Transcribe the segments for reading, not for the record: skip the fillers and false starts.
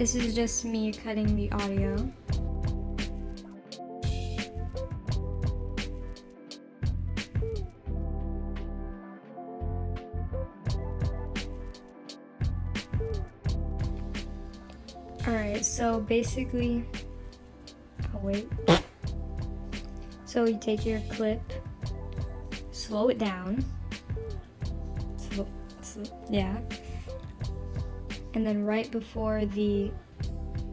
This is just me cutting the audio. Alright, so basically, oh wait. So you take your clip, slow it down, yeah, and then right before the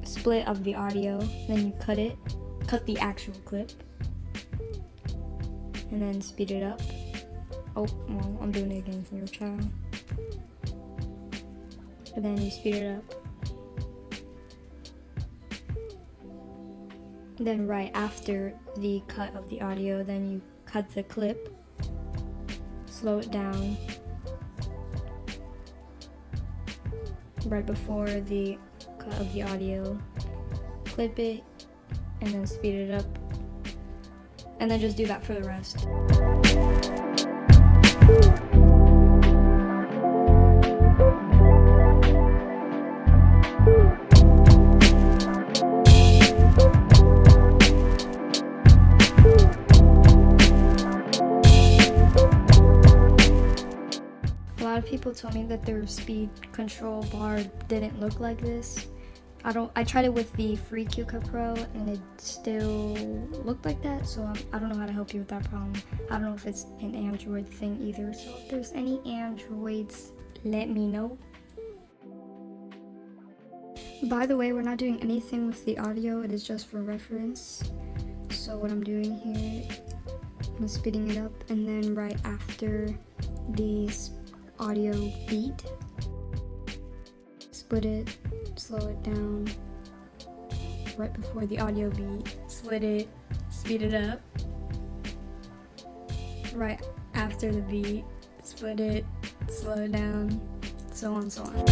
split of the audio, then you cut the actual clip, and then speed it up. Oh, well, I'm doing it again for your child. And then you speed it up. Then right after the cut of the audio, then you cut the clip, slow it down, right before the cut of the audio, clip it, and then speed it up, and then just do that for the rest. A lot of people told me that their speed control bar didn't look like this. I tried it with the free Q-Cut Pro and it still looked like that, so I don't know how to help you with that problem. I don't know if it's an Android thing either, so if there's any Androids, let me know. By the way, we're not doing anything with the audio, it is just for reference. So what I'm doing here, I'm speeding it up, and then right after the audio beat, split it, slow it down, right before the audio beat, split it, speed it up, right after the beat, split it, slow it down, so on, so on.